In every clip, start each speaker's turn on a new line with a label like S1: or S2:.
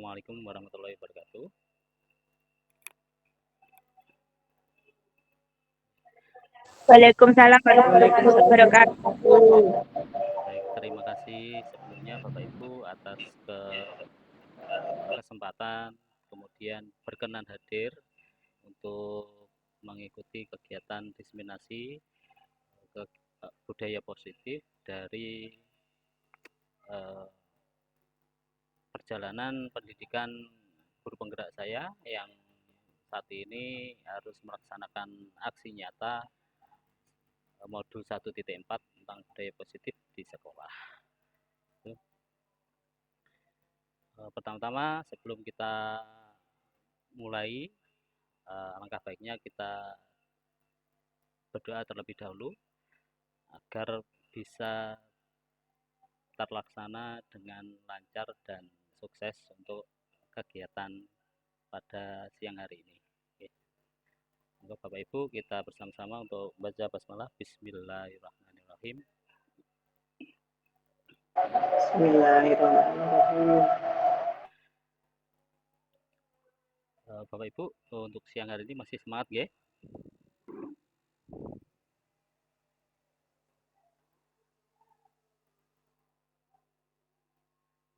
S1: Assalamualaikum warahmatullahi wabarakatuh.
S2: Waalaikumsalam warahmatullahi wabarakatuh.
S1: Baik, terima kasih sebelumnya Bapak Ibu atas kesempatan, kemudian berkenan hadir untuk mengikuti kegiatan diseminasi budaya positif dari eh, perjalanan pendidikan guru penggerak saya yang saat ini harus melaksanakan aksi nyata modul 1.4 tentang budaya positif di sekolah. Pertama-tama sebelum kita mulai, alangkah baiknya kita berdoa terlebih dahulu agar bisa terlaksana dengan lancar dan sukses untuk kegiatan pada siang hari ini. Oke. Untuk Bapak Ibu kita bersama-sama untuk baca basmalah. Bismillahirrahmanirrahim.
S2: Bismillahirrahmanirrahim.
S1: Bapak Ibu untuk siang hari ini masih semangat ya?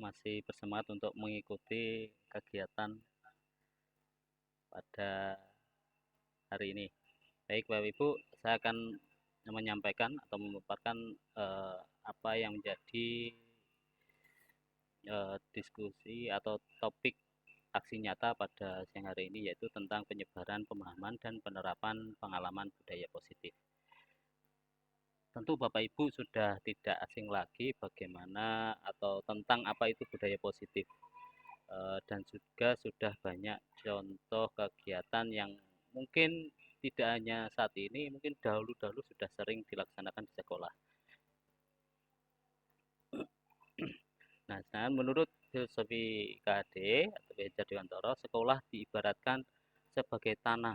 S1: Masih bersemangat untuk mengikuti kegiatan pada hari ini. Baik Bapak Ibu, saya akan menyampaikan atau memaparkan apa yang menjadi diskusi atau topik aksi nyata pada siang hari ini, yaitu tentang penyebaran pemahaman dan penerapan pengalaman budaya positif. Tentu Bapak Ibu sudah tidak asing lagi bagaimana atau tentang apa itu budaya positif, dan juga sudah banyak contoh kegiatan yang mungkin tidak hanya saat ini, mungkin dahulu-dahulu sudah sering dilaksanakan di sekolah. Nah, menurut filosofi KHD atau Beja Dewantara, sekolah diibaratkan sebagai tanah,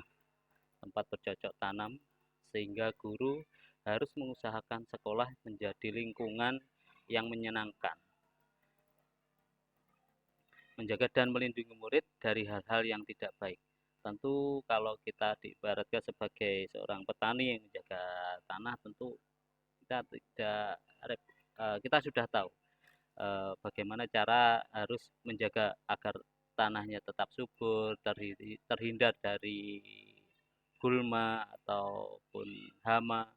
S1: tempat bercocok tanam, sehingga guru harus mengusahakan sekolah menjadi lingkungan yang menyenangkan, menjaga dan melindungi murid dari hal-hal yang tidak baik. Tentu kalau kita diibaratkan sebagai seorang petani yang menjaga tanah, tentu kita tidak kita sudah tahu bagaimana cara harus menjaga agar tanahnya tetap subur, terhindar dari gulma ataupun hama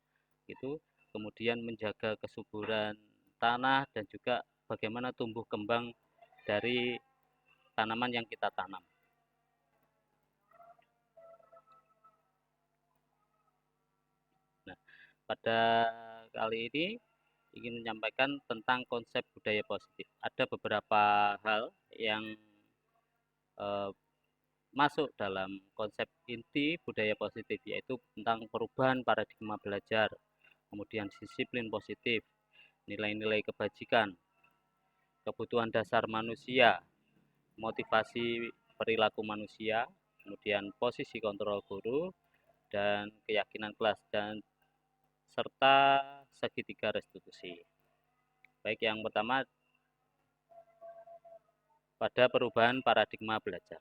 S1: gitu. Kemudian menjaga kesuburan tanah dan juga bagaimana tumbuh kembang dari tanaman yang kita tanam. Nah, pada kali ini ingin menyampaikan tentang konsep budaya positif. Ada beberapa hal yang masuk dalam konsep inti budaya positif, yaitu tentang perubahan paradigma belajar, kemudian disiplin positif, nilai-nilai kebajikan, kebutuhan dasar manusia, motivasi perilaku manusia, kemudian posisi kontrol guru, dan keyakinan kelas, dan serta segitiga restitusi. Baik, yang pertama pada perubahan paradigma belajar.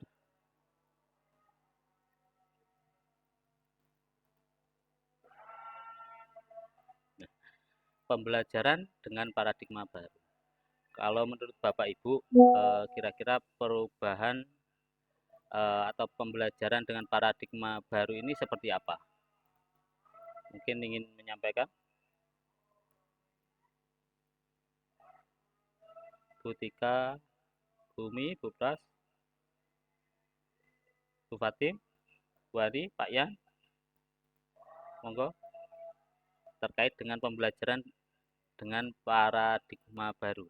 S1: Nah, pembelajaran dengan paradigma baru. Kalau menurut Bapak Ibu, kira-kira perubahan atau pembelajaran dengan paradigma baru ini seperti apa? Mungkin ingin menyampaikan? Bu Tika, Bumi, Bu Pras, Bu Fatim, Bu Adi, Pak Yan, monggo. Terkait dengan pembelajaran dengan paradigma baru.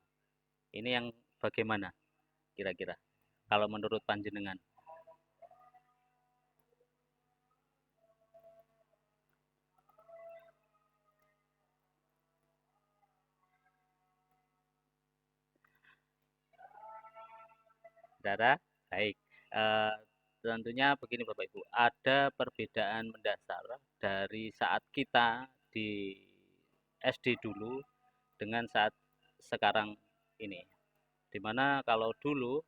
S1: Ini yang bagaimana kira-kira? Kalau menurut panjenengan? Saudara, baik. Tentunya begini Bapak Ibu, ada perbedaan mendasar dari saat kita di SD dulu dengan saat sekarang ini. Dimana kalau dulu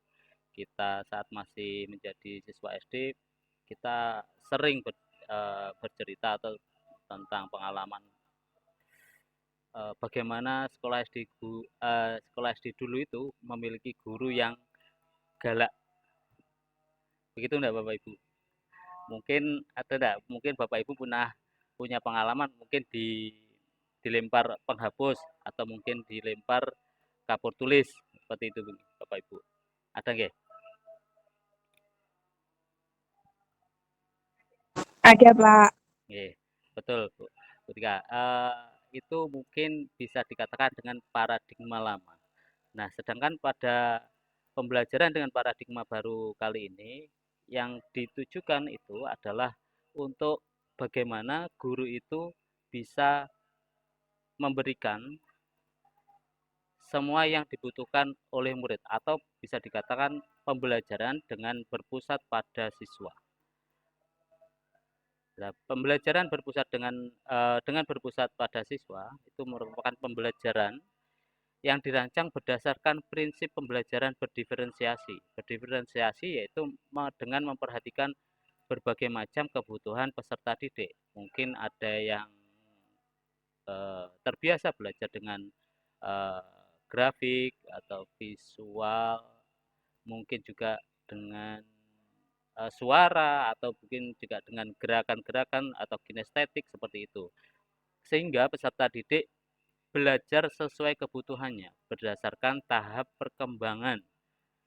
S1: kita saat masih menjadi siswa SD, kita sering bercerita atau tentang pengalaman bagaimana sekolah SD dulu itu memiliki guru yang galak. Begitu enggak Bapak Ibu? Mungkin ada enggak? Mungkin Bapak Ibu punya pengalaman mungkin dilempar penghapus atau mungkin dilempar kapur tulis seperti itu Bapak Ibu. Ada nggih?
S2: Ada, Pak.
S1: Nggih, betul Bu. Ketika itu mungkin bisa dikatakan dengan paradigma lama. Nah, sedangkan pada pembelajaran dengan paradigma baru kali ini yang ditujukan itu adalah untuk bagaimana guru itu bisa memberikan semua yang dibutuhkan oleh murid atau bisa dikatakan pembelajaran dengan berpusat pada siswa. Nah, pembelajaran berpusat dengan berpusat pada siswa itu merupakan pembelajaran yang dirancang berdasarkan prinsip pembelajaran berdiferensiasi. Berdiferensiasi yaitu dengan memperhatikan berbagai macam kebutuhan peserta didik. Mungkin ada yang terbiasa belajar dengan grafik atau visual, mungkin juga dengan suara atau mungkin juga dengan gerakan-gerakan atau kinestetik seperti itu. Sehingga peserta didik belajar sesuai kebutuhannya berdasarkan tahap perkembangan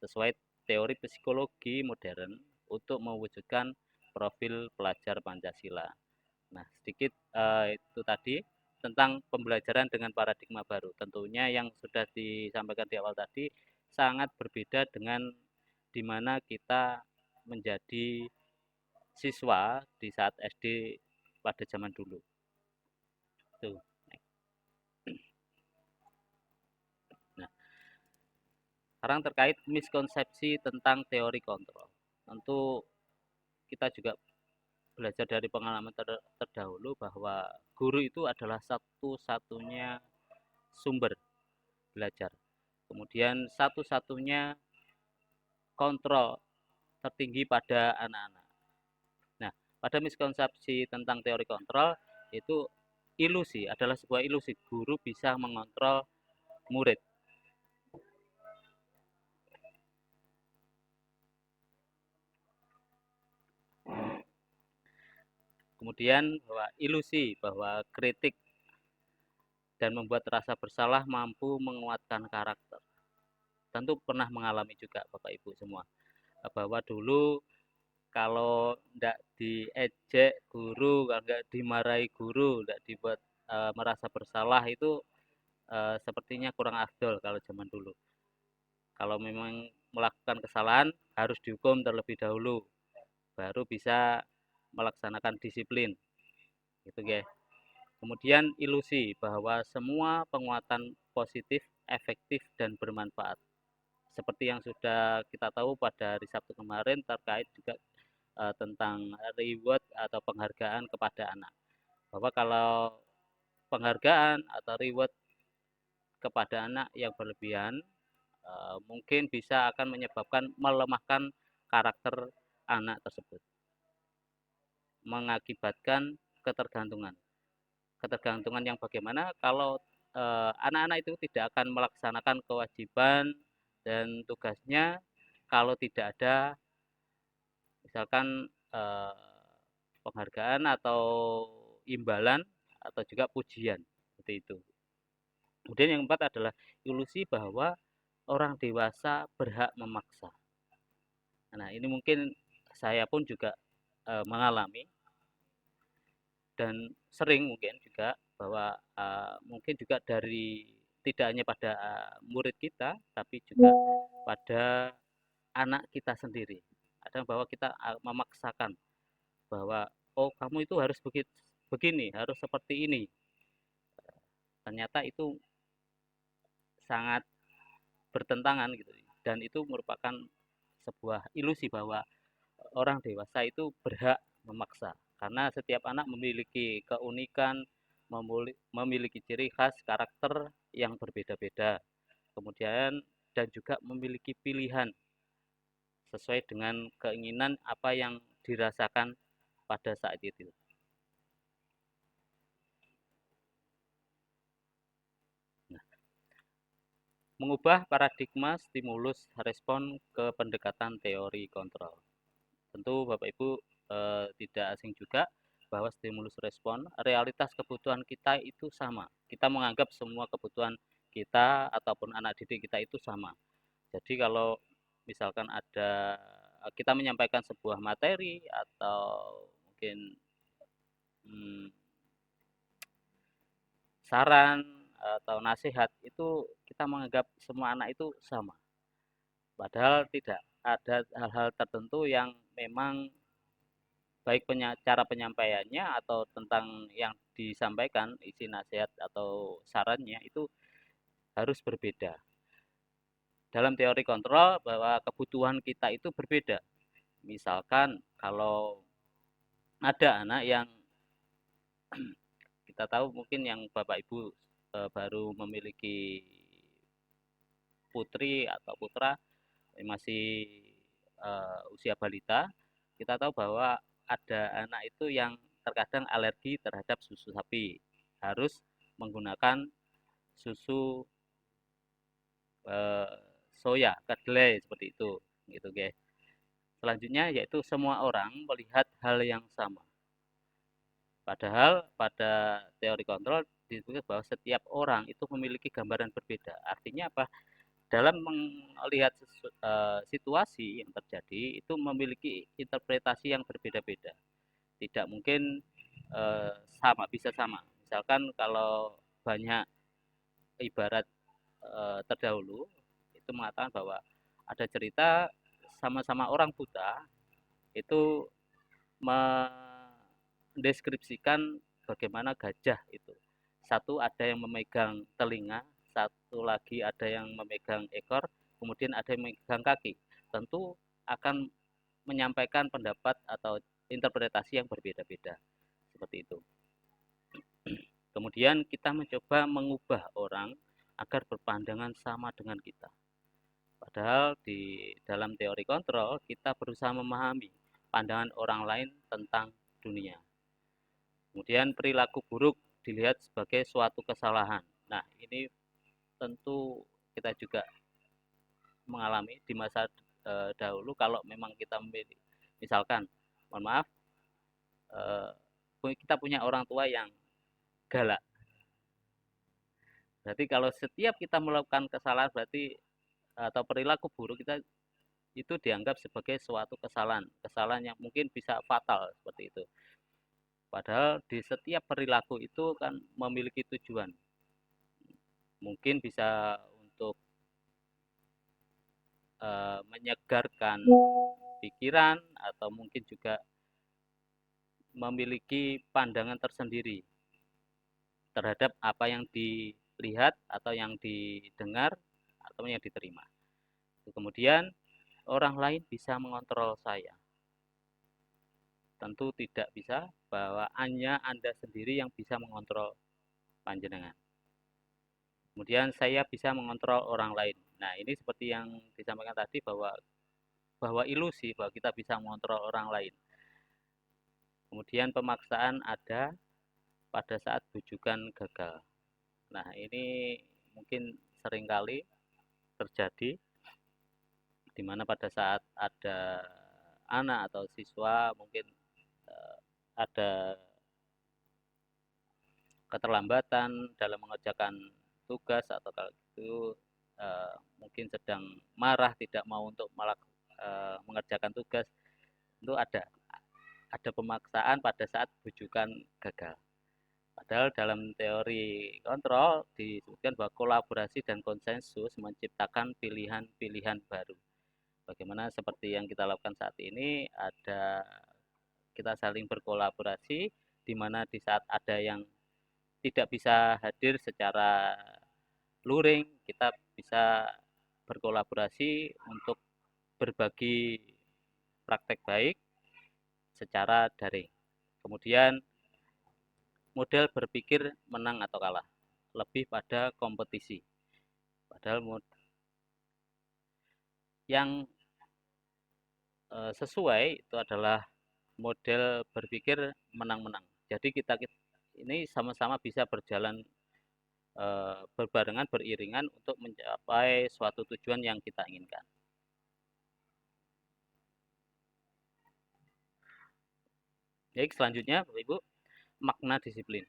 S1: sesuai teori psikologi modern untuk mewujudkan profil pelajar Pancasila. Nah, sedikit itu tadi tentang pembelajaran dengan paradigma baru. Tentunya yang sudah disampaikan di awal tadi sangat berbeda dengan di mana kita menjadi siswa di saat SD pada zaman dulu. Tuh. Nah, sekarang terkait miskonsepsi tentang teori kontrol. Tentu kita juga belajar dari pengalaman terdahulu bahwa guru itu adalah satu-satunya sumber belajar. Kemudian satu-satunya kontrol tertinggi pada anak-anak. Nah, pada miskonsepsi tentang teori kontrol itu ilusi adalah sebuah ilusi guru bisa mengontrol murid. Kemudian bahwa ilusi bahwa kritik dan membuat rasa bersalah mampu menguatkan karakter. Tentu pernah mengalami juga Bapak Ibu semua bahwa dulu kalau tidak diejek guru, kalau tidak dimarahi guru, tidak dibuat merasa bersalah itu sepertinya kurang afdol kalau zaman dulu. Kalau memang melakukan kesalahan harus dihukum terlebih dahulu, baru bisa melaksanakan disiplin, gitu guys. Kemudian ilusi bahwa semua penguatan positif, efektif, dan bermanfaat. Seperti yang sudah kita tahu pada hari Sabtu kemarin terkait juga tentang reward atau penghargaan kepada anak. Bahwa kalau penghargaan atau reward kepada anak yang berlebihan mungkin bisa akan menyebabkan melemahkan karakter anak tersebut. Mengakibatkan ketergantungan. Ketergantungan yang bagaimana kalau anak-anak itu tidak akan melaksanakan kewajiban dan tugasnya kalau tidak ada misalkan penghargaan atau imbalan atau juga pujian seperti itu. Kemudian yang keempat adalah ilusi bahwa orang dewasa berhak memaksa. Nah, ini mungkin saya pun juga mengalami dan sering mungkin juga bahwa mungkin juga dari tidak hanya pada murid kita tapi juga pada anak kita sendiri. Ada bahwa kita memaksakan bahwa oh kamu itu harus begini, harus seperti ini. Ternyata itu sangat bertentangan gitu dan itu merupakan sebuah ilusi bahwa orang dewasa itu berhak memaksa karena setiap anak memiliki keunikan, memiliki ciri khas karakter yang berbeda-beda, kemudian dan juga memiliki pilihan sesuai dengan keinginan apa yang dirasakan pada saat itu. Nah, mengubah paradigma stimulus respon ke pendekatan teori kontrol. Tentu Bapak Ibu tidak asing juga bahwa stimulus respon, realitas kebutuhan kita itu sama. Kita menganggap semua kebutuhan kita ataupun anak didik kita itu sama. Jadi kalau misalkan ada kita menyampaikan sebuah materi atau mungkin saran atau nasihat itu kita menganggap semua anak itu sama. Padahal tidak, ada hal-hal tertentu yang memang baik cara penyampaiannya atau tentang yang disampaikan, isi nasihat atau sarannya itu harus berbeda. Dalam teori kontrol bahwa kebutuhan kita itu berbeda. Misalkan kalau ada anak yang kita tahu mungkin yang Bapak Ibu baru memiliki putri atau putra masih usia balita, kita tahu bahwa ada anak itu yang terkadang alergi terhadap susu sapi, harus menggunakan susu soya, kedelai seperti itu, gitu guys. Selanjutnya yaitu semua orang melihat hal yang sama. Padahal pada teori kontrol disebutkan bahwa setiap orang itu memiliki gambaran berbeda. Artinya apa? Dalam melihat situasi yang terjadi itu memiliki interpretasi yang berbeda-beda. Tidak mungkin sama, bisa sama. Misalkan kalau banyak ibarat terdahulu itu mengatakan bahwa ada cerita sama-sama orang buta itu mendeskripsikan bagaimana gajah itu. Satu ada yang memegang telinga, satu lagi ada yang memegang ekor, kemudian ada yang memegang kaki. Tentu akan menyampaikan pendapat atau interpretasi yang berbeda-beda. Seperti itu. Kemudian kita mencoba mengubah orang agar berpandangan sama dengan kita. Padahal di dalam teori kontrol kita berusaha memahami pandangan orang lain tentang dunia. Kemudian perilaku buruk dilihat sebagai suatu kesalahan. Nah, ini tentu kita juga mengalami di masa dahulu kalau memang kita memilih, misalkan, mohon maaf, kita punya orang tua yang galak. Berarti kalau setiap kita melakukan kesalahan berarti atau perilaku buruk kita itu dianggap sebagai suatu kesalahan yang mungkin bisa fatal seperti itu. Padahal di setiap perilaku itu kan memiliki tujuan. Mungkin bisa untuk menyegarkan pikiran atau mungkin juga memiliki pandangan tersendiri terhadap apa yang dilihat atau yang didengar atau yang diterima. Kemudian orang lain bisa mengontrol saya. Tentu tidak bisa bahwa hanya Anda sendiri yang bisa mengontrol panjenengan. Kemudian saya bisa mengontrol orang lain. Nah, ini seperti yang disampaikan tadi bahwa ilusi bahwa kita bisa mengontrol orang lain. Kemudian pemaksaan ada pada saat bujukan gagal. Nah, ini mungkin seringkali terjadi di mana pada saat ada anak atau siswa mungkin ada keterlambatan dalam mengerjakan tugas atau kalau itu mungkin sedang marah tidak mau untuk mengerjakan tugas, itu ada pemaksaan pada saat bujukan gagal. Padahal dalam teori kontrol disebutkan bahwa kolaborasi dan konsensus menciptakan pilihan-pilihan baru. Bagaimana seperti yang kita lakukan saat ini, kita saling berkolaborasi di mana di saat ada yang tidak bisa hadir secara luring, kita bisa berkolaborasi untuk berbagi praktek baik secara daring. Kemudian model berpikir menang atau kalah, lebih pada kompetisi. Padahal yang sesuai itu adalah model berpikir menang-menang. Jadi kita ini sama-sama bisa berjalan berbarengan, beriringan untuk mencapai suatu tujuan yang kita inginkan. Baik, selanjutnya Bapak Ibu, makna disiplin.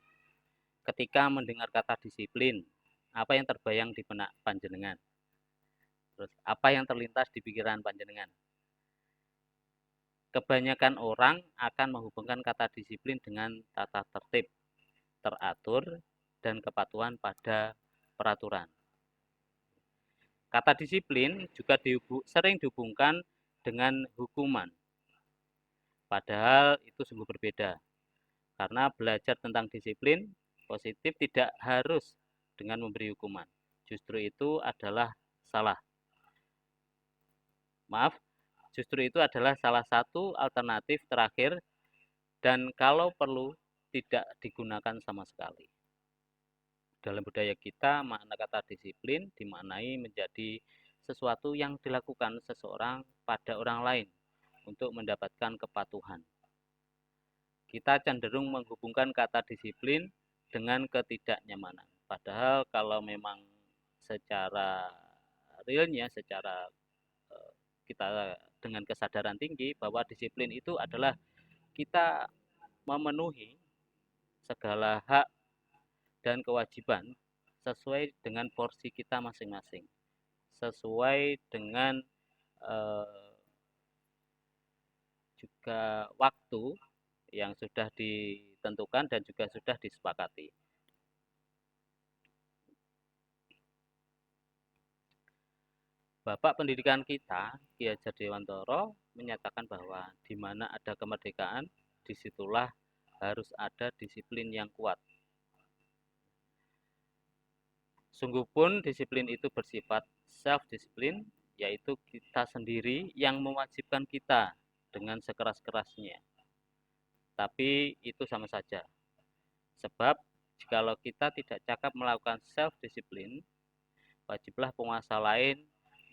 S1: Ketika mendengar kata disiplin, apa yang terbayang di benak panjenengan? Terus apa yang terlintas di pikiran panjenengan? Kebanyakan orang akan menghubungkan kata disiplin dengan tata tertib, teratur, dan kepatuhan pada peraturan. Kata disiplin juga sering dihubungkan dengan hukuman. Padahal itu sungguh berbeda. Karena belajar tentang disiplin positif tidak harus dengan memberi hukuman. Justru itu adalah salah. Maaf, justru itu adalah salah satu alternatif terakhir dan kalau perlu tidak digunakan sama sekali. Dalam budaya kita, makna kata disiplin dimaknai menjadi sesuatu yang dilakukan seseorang pada orang lain untuk mendapatkan kepatuhan. Kita cenderung menghubungkan kata disiplin dengan ketidaknyamanan. Padahal kalau memang secara realnya, secara kita dengan kesadaran tinggi bahwa disiplin itu adalah kita memenuhi segala hak dan kewajiban sesuai dengan porsi kita masing-masing, sesuai dengan juga waktu yang sudah ditentukan dan juga sudah disepakati. Bapak pendidikan kita, Ki Hajar Dewantoro, menyatakan bahwa di mana ada kemerdekaan, disitulah harus ada disiplin yang kuat. Sungguh pun disiplin itu bersifat self-disiplin, yaitu kita sendiri yang mewajibkan kita dengan sekeras-kerasnya. Tapi itu sama saja. Sebab jikalau kita tidak cakap melakukan self-disiplin, wajiblah penguasa lain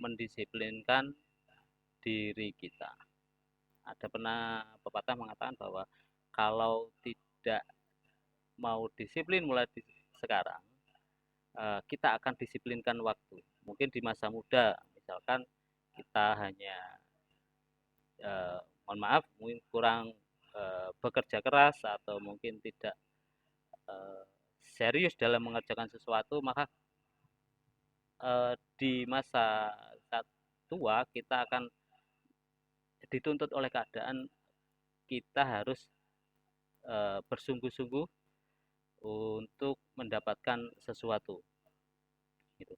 S1: mendisiplinkan diri kita. Ada pernah pepatah mengatakan bahwa kalau tidak mau disiplin mulai sekarang, kita akan disiplinkan waktu. Mungkin di masa muda, misalkan kita hanya, mohon maaf, mungkin kurang bekerja keras atau mungkin tidak serius dalam mengerjakan sesuatu, maka di masa saat tua kita akan dituntut oleh keadaan kita harus bersungguh-sungguh untuk mendapatkan sesuatu. Gitu.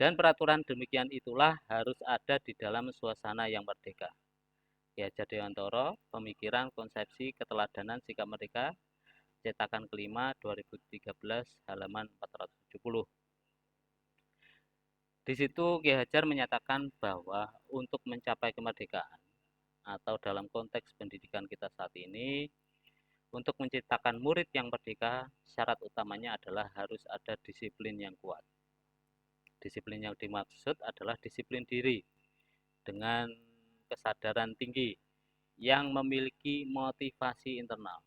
S1: Dan peraturan demikian itulah harus ada di dalam suasana yang merdeka. Ki Hajar Dewantoro, Pemikiran, Konsepsi, Keteladanan, Sikap Merdeka, cetakan kelima 2013 halaman 470. Di situ Ki Hajar menyatakan bahwa untuk mencapai kemerdekaan atau dalam konteks pendidikan kita saat ini, untuk menciptakan murid yang merdeka, syarat utamanya adalah harus ada disiplin yang kuat. Disiplin yang dimaksud adalah disiplin diri dengan kesadaran tinggi yang memiliki motivasi internal.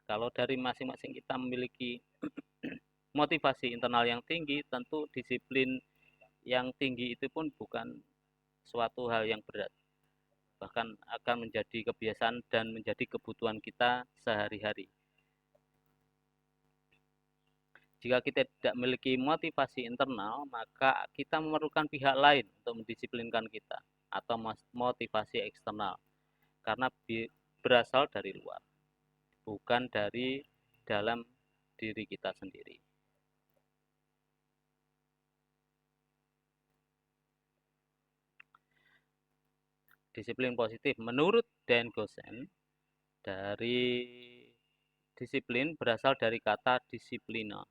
S1: Kalau dari masing-masing kita memiliki motivasi internal yang tinggi, tentu disiplin yang tinggi itu pun bukan suatu hal yang berat. Bahkan akan menjadi kebiasaan dan menjadi kebutuhan kita sehari-hari. Jika kita tidak memiliki motivasi internal, maka kita memerlukan pihak lain untuk mendisiplinkan kita atau motivasi eksternal. Karena berasal dari luar, bukan dari dalam diri kita sendiri. Disiplin positif menurut Dan Gosen, dari disiplin berasal dari kata disiplina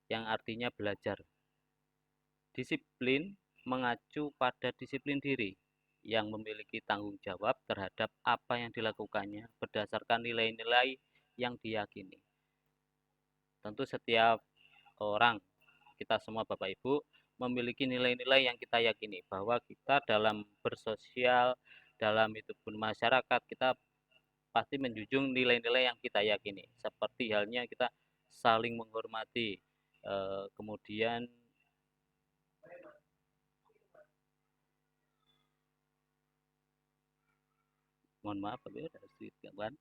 S1: yang artinya belajar. Disiplin mengacu pada disiplin diri yang memiliki tanggung jawab terhadap apa yang dilakukannya berdasarkan nilai-nilai yang diyakini. Tentu setiap orang, kita semua Bapak Ibu, memiliki nilai-nilai yang kita yakini bahwa kita dalam bersosial, dalam hidup masyarakat kita pasti menjunjung nilai-nilai yang kita yakini. Seperti halnya kita saling menghormati, kemudian mohon maaf tapi ada sedikit gangguan.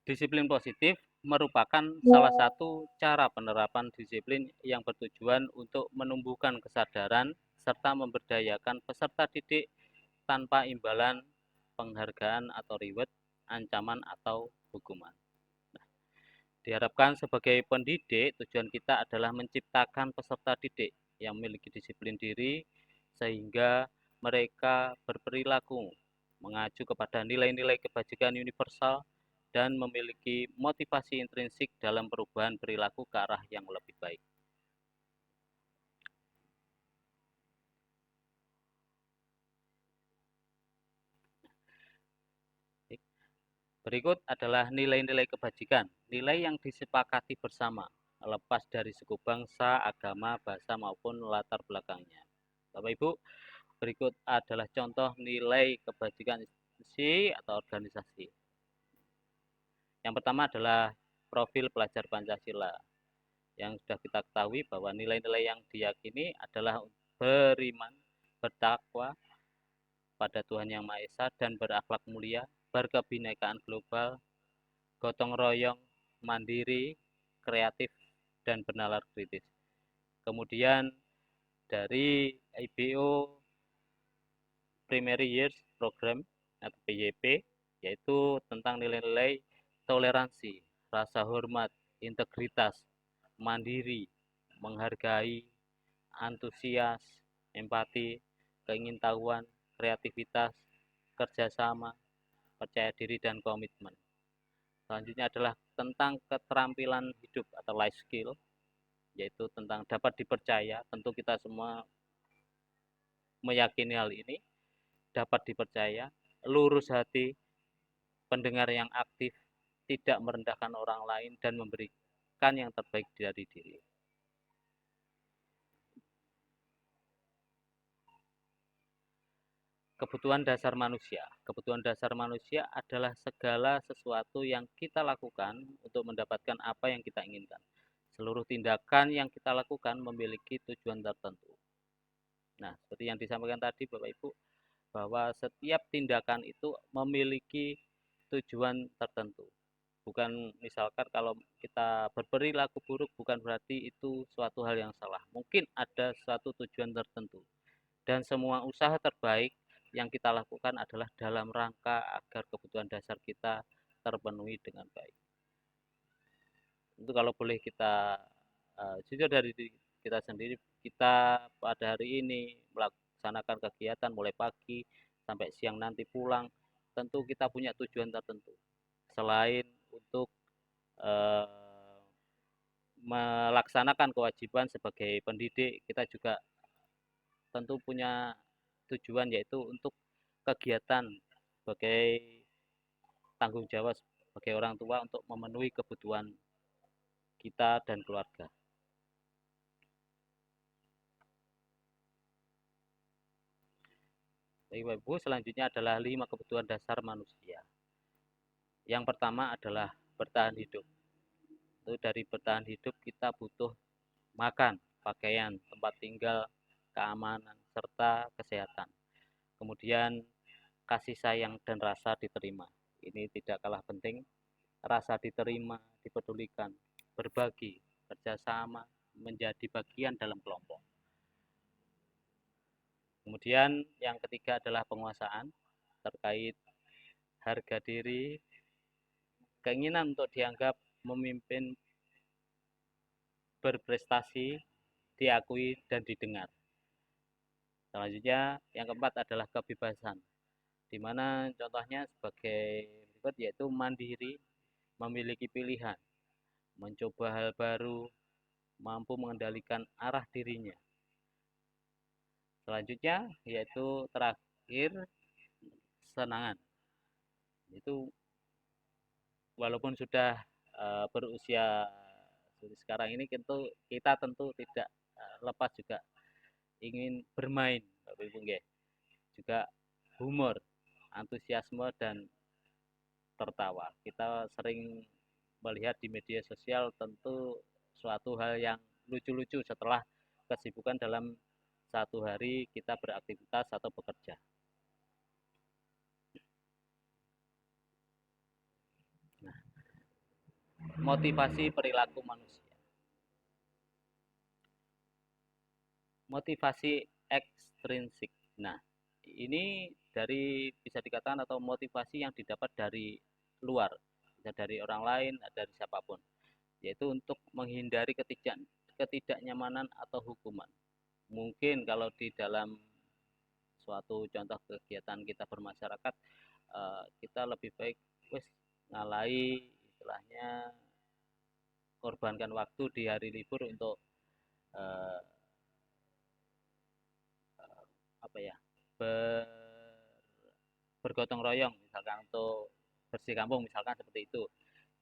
S1: Disiplin positif merupakan salah satu cara penerapan disiplin yang bertujuan untuk menumbuhkan kesadaran serta memberdayakan peserta didik tanpa imbalan penghargaan atau reward, ancaman atau hukuman. Nah, diharapkan sebagai pendidik, tujuan kita adalah menciptakan peserta didik yang memiliki disiplin diri sehingga mereka berperilaku mengacu kepada nilai-nilai kebajikan universal dan memiliki motivasi intrinsik dalam perubahan perilaku ke arah yang lebih baik. Berikut adalah nilai-nilai kebajikan, nilai yang disepakati bersama, lepas dari suku bangsa, agama, bahasa, maupun latar belakangnya. Bapak Ibu, berikut adalah contoh nilai kebajikan institusi atau organisasi. Yang pertama adalah profil pelajar Pancasila. Yang sudah kita ketahui bahwa nilai-nilai yang diyakini adalah beriman, bertakwa pada Tuhan Yang Maha Esa dan berakhlak mulia, berkebinekaan global, gotong royong, mandiri, kreatif, dan bernalar kritis. Kemudian dari IBO Primary Years Program atau PYP, yaitu tentang nilai-nilai toleransi, rasa hormat, integritas, mandiri, menghargai, antusias, empati, keingintahuan, kreativitas, kerjasama, percaya diri, dan komitmen. Selanjutnya adalah tentang keterampilan hidup atau life skill, yaitu tentang dapat dipercaya. Tentu kita semua meyakini hal ini, dapat dipercaya, lurus hati, pendengar yang aktif, tidak merendahkan orang lain, dan memberikan yang terbaik dari diri. Kebutuhan dasar manusia. Kebutuhan dasar manusia adalah segala sesuatu yang kita lakukan untuk mendapatkan apa yang kita inginkan. Seluruh tindakan yang kita lakukan memiliki tujuan tertentu. Nah, seperti yang disampaikan tadi Bapak Ibu, bahwa setiap tindakan itu memiliki tujuan tertentu. Bukan misalkan kalau kita berperilaku buruk bukan berarti itu suatu hal yang salah. Mungkin ada suatu tujuan tertentu. Dan semua usaha terbaik yang kita lakukan adalah dalam rangka agar kebutuhan dasar kita terpenuhi dengan baik. Itu kalau boleh kita jujur dari diri kita sendiri, kita pada hari ini melaksanakan kegiatan mulai pagi sampai siang nanti pulang, tentu kita punya tujuan tertentu. Selain untuk melaksanakan kewajiban sebagai pendidik, kita juga tentu punya tujuan, yaitu untuk kegiatan sebagai tanggung jawab sebagai orang tua untuk memenuhi kebutuhan kita dan keluarga. Baik, Ibu, selanjutnya adalah 5 kebutuhan dasar manusia. Yang pertama adalah bertahan hidup. Itu dari bertahan hidup kita butuh makan, pakaian, tempat tinggal, keamanan, serta kesehatan. Kemudian kasih sayang dan rasa diterima. Ini tidak kalah penting. Rasa diterima, dipedulikan, berbagi, kerjasama, menjadi bagian dalam kelompok. Kemudian yang ketiga adalah penguasaan terkait harga diri, keinginan untuk dianggap memimpin, berprestasi, diakui, dan didengar. Selanjutnya yang keempat adalah kebebasan, di mana contohnya sebagai berikut, yaitu mandiri, memiliki pilihan, mencoba hal baru, mampu mengendalikan arah dirinya. Selanjutnya yaitu terakhir kesenangan. Itu walaupun sudah berusia sekarang ini kita tentu tidak lepas juga ingin bermain, Bapak Ibu nggih. Juga humor, antusiasme dan tertawa. Kita sering melihat di media sosial tentu suatu hal yang lucu-lucu setelah kesibukan dalam satu hari kita beraktivitas atau bekerja. Nah, motivasi perilaku manusia. Motivasi ekstrinsik. Nah, ini bisa dikatakan atau motivasi yang didapat dari luar, bisa dari orang lain, dari siapapun, yaitu untuk menghindari ketidaknyamanan atau hukuman. Mungkin kalau di dalam suatu contoh kegiatan kita bermasyarakat, kita lebih baik ngalai, istilahnya korbankan waktu di hari libur untuk bergotong royong, misalkan untuk bersih kampung, misalkan seperti itu.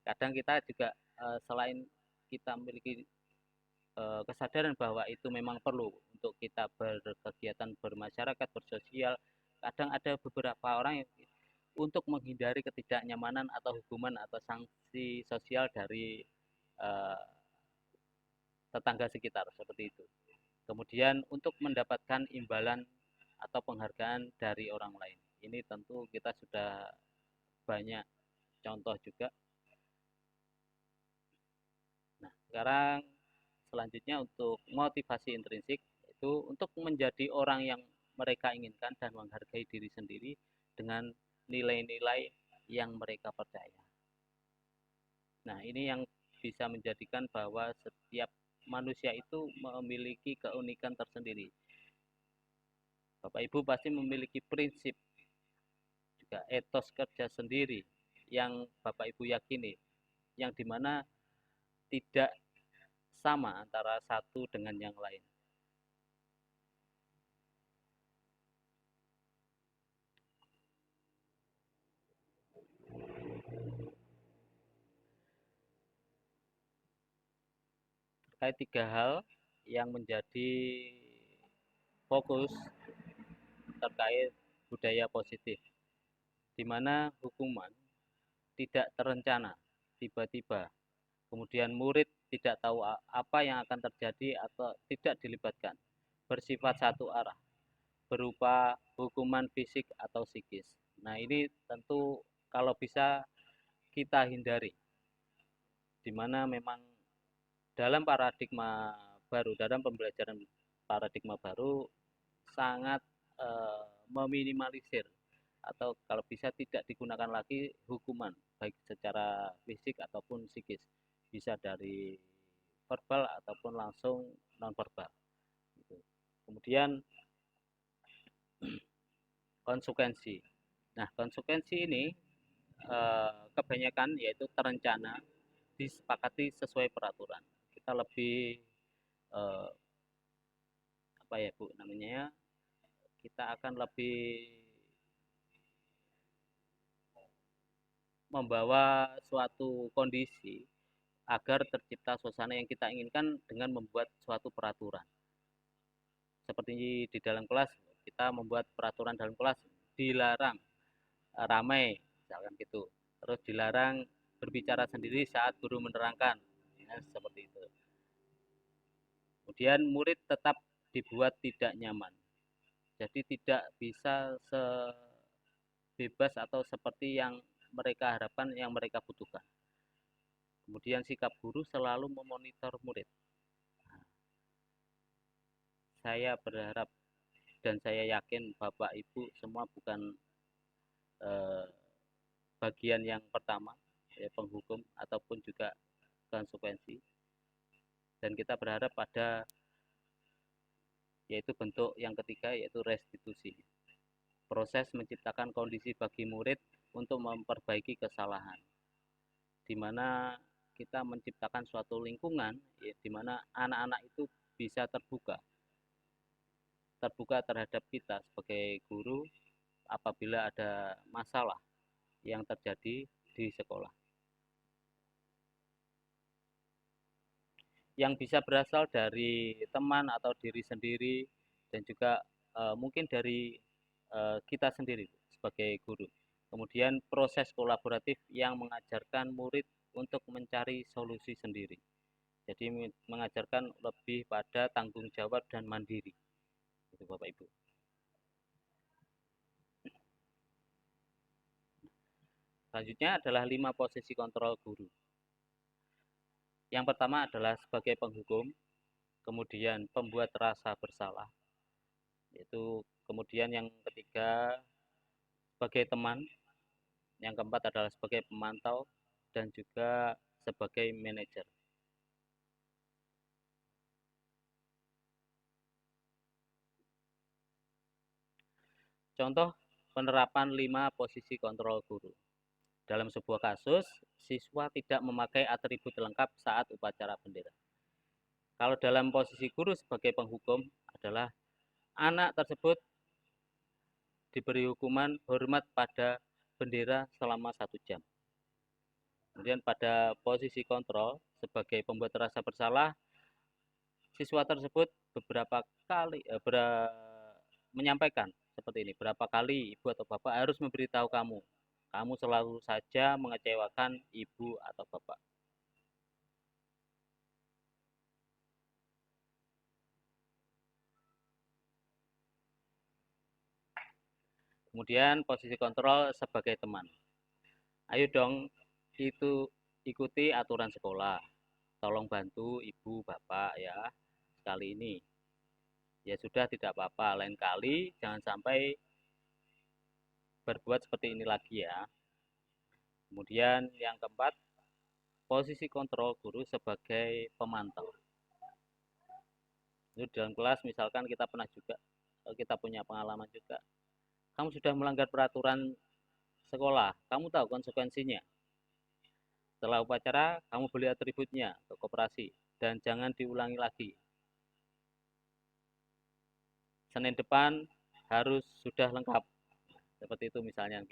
S1: Kadang kita juga selain kita memiliki kesadaran bahwa itu memang perlu untuk kita berkegiatan bermasyarakat, bersosial, kadang ada beberapa orang yang untuk menghindari ketidaknyamanan atau hukuman atau sanksi sosial dari tetangga sekitar, seperti itu. Kemudian untuk mendapatkan imbalan atau penghargaan dari orang lain. Ini tentu kita sudah banyak contoh juga. Nah, sekarang selanjutnya untuk motivasi intrinsik, itu untuk menjadi orang yang mereka inginkan dan menghargai diri sendiri dengan nilai-nilai yang mereka percaya. Nah, ini yang bisa menjadikan bahwa setiap manusia itu memiliki keunikan tersendiri. Bapak Ibu pasti memiliki prinsip, juga etos kerja sendiri yang Bapak Ibu yakini, yang dimana tidak sama antara satu dengan yang lain. Terkait 3 hal yang menjadi fokus terkait budaya positif, di mana hukuman tidak terencana, tiba-tiba. Kemudian murid tidak tahu apa yang akan terjadi atau tidak dilibatkan. Bersifat satu arah, berupa hukuman fisik atau psikis. Nah, ini tentu kalau bisa kita hindari, di mana memang dalam paradigma baru, dalam pembelajaran paradigma baru sangat meminimalisir atau kalau bisa tidak digunakan lagi hukuman baik secara fisik ataupun psikis, bisa dari verbal ataupun langsung non verbal. Kemudian konsekuensi. Nah, konsekuensi ini kebanyakan yaitu terencana, disepakati sesuai peraturan. Kita lebih apa ya Bu namanya, kita akan lebih membawa suatu kondisi agar tercipta suasana yang kita inginkan dengan membuat suatu peraturan. Seperti di dalam kelas, kita membuat peraturan dalam kelas, dilarang ramai, misalkan gitu. Terus dilarang berbicara sendiri saat guru menerangkan, ya, seperti itu. Kemudian murid tetap dibuat tidak nyaman. Jadi tidak bisa sebebas atau seperti yang mereka harapkan, yang mereka butuhkan. Kemudian sikap guru selalu memonitor murid. Saya berharap dan saya yakin Bapak Ibu semua bukan bagian yang pertama, ya, penghukum ataupun juga konsekuensi. Dan kita berharap pada yaitu bentuk yang ketiga, yaitu restitusi. Proses menciptakan kondisi bagi murid untuk memperbaiki kesalahan, di mana kita menciptakan suatu lingkungan ya, di mana anak-anak itu bisa terbuka terhadap kita sebagai guru apabila ada masalah yang terjadi di sekolah. yang bisa berasal dari teman atau diri sendiri dan juga mungkin dari kita sendiri sebagai guru. Kemudian proses kolaboratif yang mengajarkan murid untuk mencari solusi sendiri. Jadi mengajarkan lebih pada tanggung jawab dan mandiri. Itu Bapak Ibu. Selanjutnya adalah 5 posisi kontrol guru. Yang pertama adalah sebagai penghukum, kemudian pembuat rasa bersalah, yaitu kemudian yang ketiga sebagai teman, yang keempat adalah sebagai pemantau, dan juga sebagai manajer. Contoh penerapan 5 posisi kontrol guru. Dalam sebuah kasus, siswa tidak memakai atribut lengkap saat upacara bendera. Kalau dalam posisi guru sebagai penghukum adalah anak tersebut diberi hukuman hormat pada bendera selama 1 jam. Kemudian pada posisi kontrol sebagai pembuat rasa bersalah, siswa tersebut beberapa kali menyampaikan seperti ini, berapa kali ibu atau bapak harus memberitahu kamu, kamu selalu saja mengecewakan ibu atau bapak. Kemudian posisi kontrol sebagai teman. Ayo dong, itu ikuti aturan sekolah. Tolong bantu ibu bapak ya sekali ini. Ya sudah tidak apa-apa, lain kali jangan sampai berbuat seperti ini lagi ya. Kemudian yang keempat, posisi kontrol guru sebagai pemantau. Itu dalam kelas misalkan kita pernah juga, kita punya pengalaman juga. Kamu sudah melanggar peraturan sekolah, kamu tahu konsekuensinya. Setelah upacara, kamu beli atributnya ke koperasi dan jangan diulangi lagi. Senin depan harus sudah lengkap. Seperti itu misalnya.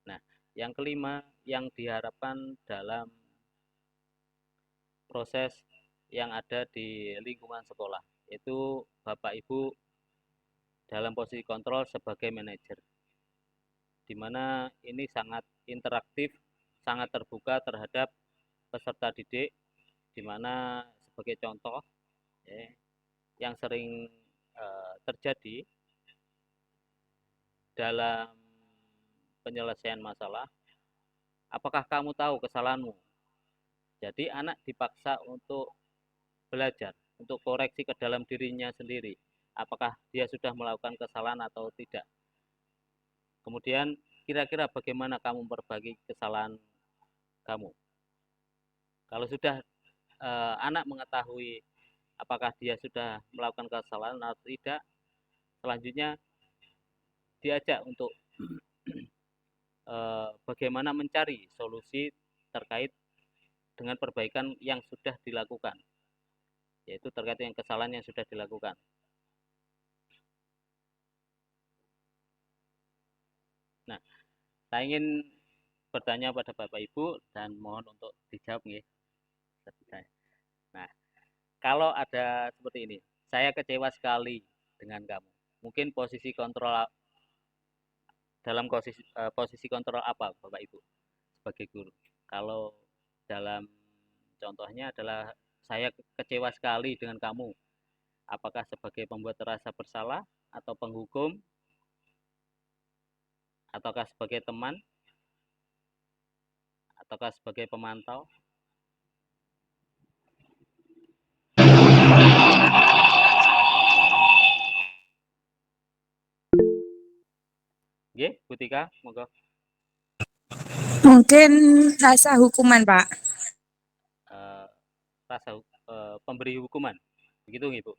S1: Nah, yang kelima yang diharapkan dalam proses yang ada di lingkungan sekolah, yaitu Bapak Ibu dalam posisi kontrol sebagai manajer, di mana ini sangat interaktif, sangat terbuka terhadap peserta didik, di mana sebagai contoh ya, yang sering terjadi dalam penyelesaian masalah, apakah kamu tahu kesalahanmu? Jadi anak dipaksa untuk belajar, untuk koreksi ke dalam dirinya sendiri. Apakah dia sudah melakukan kesalahan atau tidak. Kemudian kira-kira bagaimana kamu memperbaiki kesalahan kamu. Kalau sudah anak mengetahui apakah dia sudah melakukan kesalahan atau tidak, selanjutnya diajak untuk bagaimana mencari solusi terkait dengan perbaikan yang sudah dilakukan, yaitu terkait dengan kesalahan yang sudah dilakukan. Nah, saya ingin bertanya pada Bapak Ibu dan mohon untuk dijawab nih. Nah, kalau ada seperti ini, saya kecewa sekali dengan kamu. Mungkin posisi kontrol dalam posisi kontrol apa Bapak Ibu sebagai guru? Kalau dalam contohnya adalah saya kecewa sekali dengan kamu. Apakah sebagai pembuat rasa bersalah atau penghukum ataukah sebagai teman ataukah sebagai pemantau? Nggih, Bu Tika, monggo.
S2: Mungkin rasa hukuman, Pak.
S1: Rasa pemberi hukuman. Begitu nggih, Bu?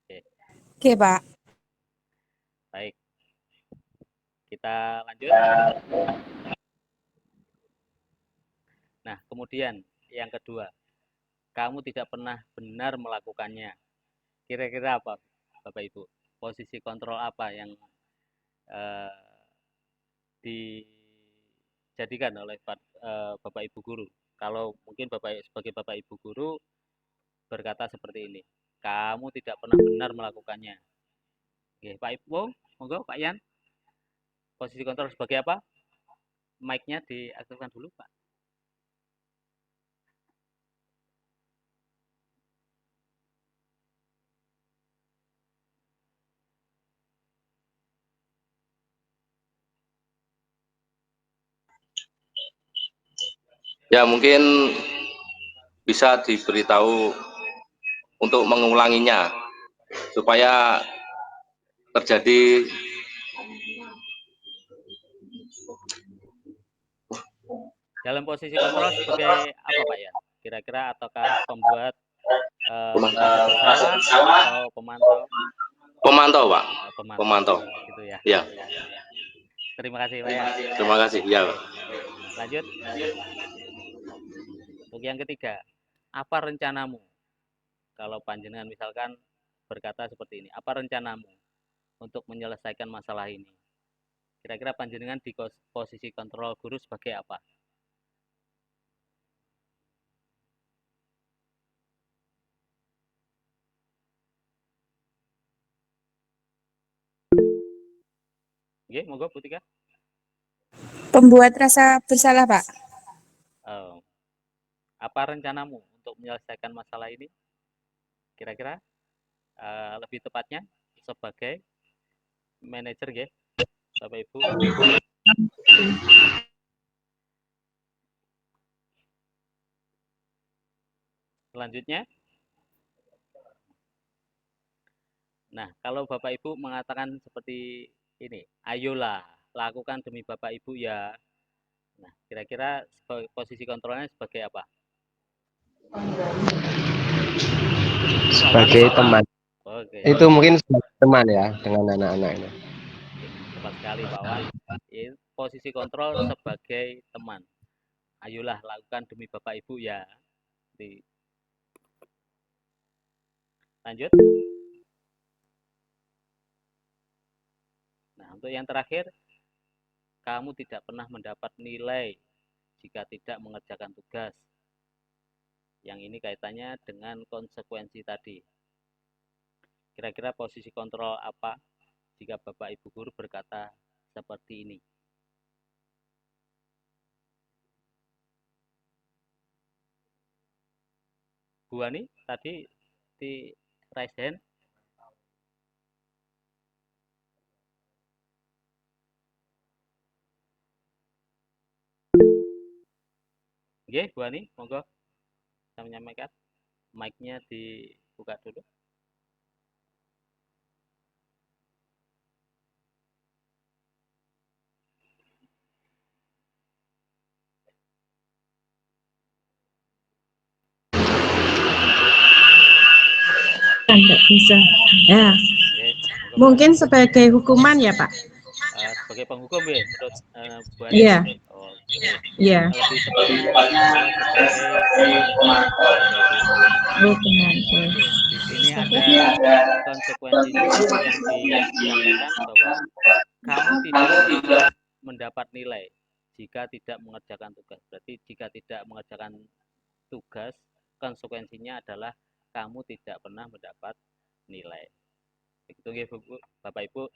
S1: Oke.
S2: Oke, Pak.
S1: Baik. Kita lanjut. Nah, kemudian yang kedua, kamu tidak pernah benar melakukannya. Kira-kira apa, Bapak Ibu? Posisi kontrol apa yang dijadikan oleh Bapak Ibu guru. Kalau mungkin sebagai Bapak Ibu guru berkata seperti ini, kamu tidak pernah benar melakukannya. Oke, Pak Ibu, monggo Pak Yan, posisi kontrol sebagai apa? Mic-nya diaktifkan dulu, Pak.
S3: Ya, mungkin bisa diberitahu untuk mengulanginya supaya terjadi
S1: dalam posisi kontrol sebagai apa Pak Yan? Kira-kira ataukah pembuat merasa bersalah atau pemantau?
S3: pemantau, Pak.
S1: Pemantau. Gitu ya.
S3: Ya.
S1: Terima kasih Pak Yan.
S3: Terima kasih. Ya.
S1: Lanjut. Untuk yang ketiga, apa rencanamu? Kalau panjenengan misalkan berkata seperti ini, apa rencanamu untuk menyelesaikan masalah ini? Kira-kira panjenengan di posisi kontrol guru sebagai apa? Oke, monggo Bu Tika.
S2: Pembuat rasa bersalah, Pak.
S1: Apa rencanamu untuk menyelesaikan masalah ini? Kira-kira lebih tepatnya sebagai manajer ya, Bapak Ibu. Selanjutnya, nah kalau Bapak Ibu mengatakan seperti ini, ayolah lakukan demi Bapak Ibu ya. Nah, kira-kira posisi kontrolnya sebagai apa?
S4: Sebagai teman.
S1: Oke.
S4: Itu mungkin sebagai teman ya dengan anak-anak ini.
S1: Tepat sekali Pak Wan. Posisi kontrol sebagai teman. Ayolah lakukan demi Bapak Ibu ya. Lanjut. Nah, untuk yang terakhir, kamu tidak pernah mendapat nilai jika tidak mengerjakan tugas. Yang ini kaitannya dengan konsekuensi tadi. Kira-kira posisi kontrol apa jika Bapak Ibu guru berkata seperti ini? Bu Ani tadi di raise hand. Oke, Bu Ani, monggo saya menyampaikan. Mic-nya dibuka dulu.
S5: Tidak bisa. Ya.
S1: Oke,
S5: Mungkin sebagai hukuman ya Pak.
S1: Sebagai penghukum ya menurut Bu Ani.
S5: Iya.
S1: Oke.
S5: Iya.
S1: Lebih tepatnya adalah sebagai pemantauan Bapak Ibu.
S5: Hukuman.
S1: Oke, di sini ada konsekuensinya yang disampaikan bahwa kamu tidak pernah mendapat nilai jika tidak mengerjakan tugas. Berarti jika tidak mengerjakan tugas, konsekuensinya adalah kamu tidak pernah mendapat nilai. Begitu ya Bapak Ibu.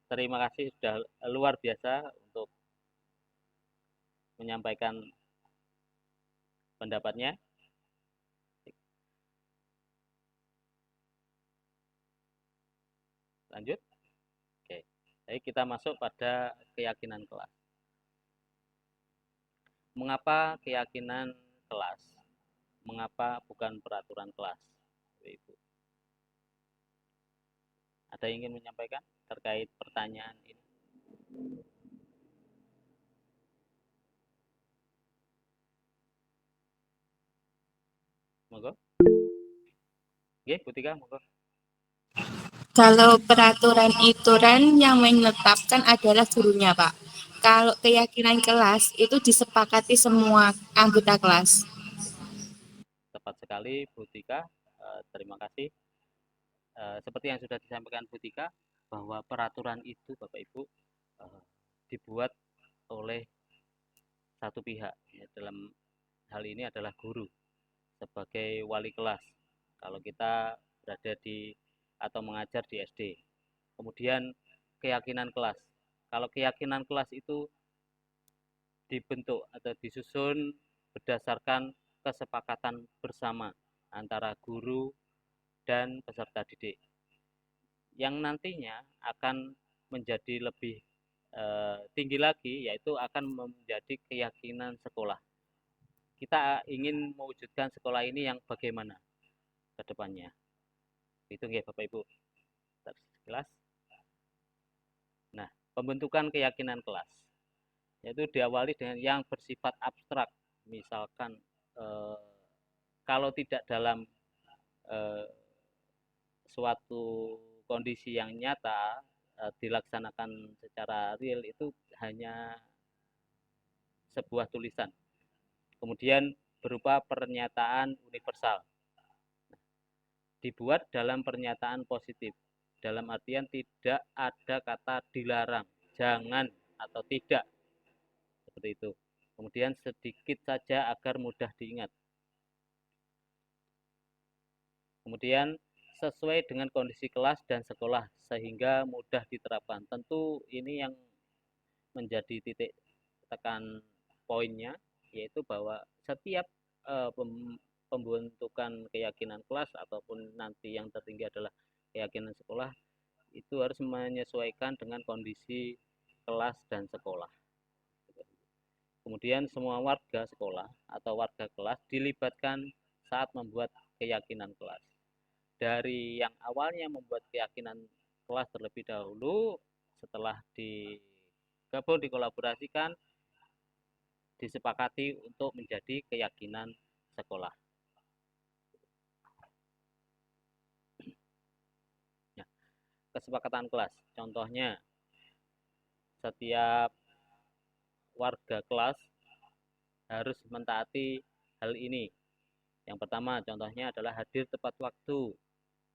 S1: Terima kasih sudah luar biasa untuk menyampaikan pendapatnya. Lanjut. Oke. Baik, kita masuk pada keyakinan kelas. Mengapa keyakinan kelas? Mengapa bukan peraturan kelas? Ibu. Ada yang ingin menyampaikan terkait pertanyaan ini? Monggo. Oke, Bu Tika, monggo.
S2: Kalau peraturan ituran yang menetapkan adalah gurunya, Pak. Kalau keyakinan kelas itu disepakati semua anggota kelas.
S1: Tepat sekali Bu Tika, terima kasih. Seperti yang sudah disampaikan Bu Tika, bahwa peraturan itu Bapak Ibu dibuat oleh satu pihak, ya, dalam hal ini adalah guru sebagai wali kelas kalau kita berada di atau mengajar di SD. Kemudian keyakinan kelas. Kalau keyakinan kelas itu dibentuk atau disusun berdasarkan kesepakatan bersama antara guru dan peserta didik, yang nantinya akan menjadi lebih tinggi lagi, yaitu akan menjadi keyakinan sekolah. Kita ingin mewujudkan sekolah ini yang bagaimana ke depannya. Itu nggih Bapak Ibu. Jelas? Nah, pembentukan keyakinan kelas yaitu diawali dengan yang bersifat abstrak. Misalkan kalau tidak dalam suatu kondisi yang nyata dilaksanakan secara real, itu hanya sebuah tulisan. Kemudian berupa pernyataan universal. Dibuat dalam pernyataan positif. Dalam artian tidak ada kata dilarang, jangan atau tidak. Seperti itu. Kemudian sedikit saja agar mudah diingat. Kemudian sesuai dengan kondisi kelas dan sekolah sehingga mudah diterapkan. Tentu ini yang menjadi titik tekan poinnya, yaitu bahwa setiap pembentukan keyakinan kelas ataupun nanti yang tertinggi adalah keyakinan sekolah itu harus menyesuaikan dengan kondisi kelas dan sekolah. Kemudian semua warga sekolah atau warga kelas dilibatkan saat membuat keyakinan kelas. Dari yang awalnya membuat keyakinan kelas terlebih dahulu, setelah digabung, dikolaborasikan, disepakati untuk menjadi keyakinan sekolah. Nah, kesepakatan kelas, contohnya setiap warga kelas harus mentaati hal ini. Yang pertama contohnya adalah hadir tepat waktu,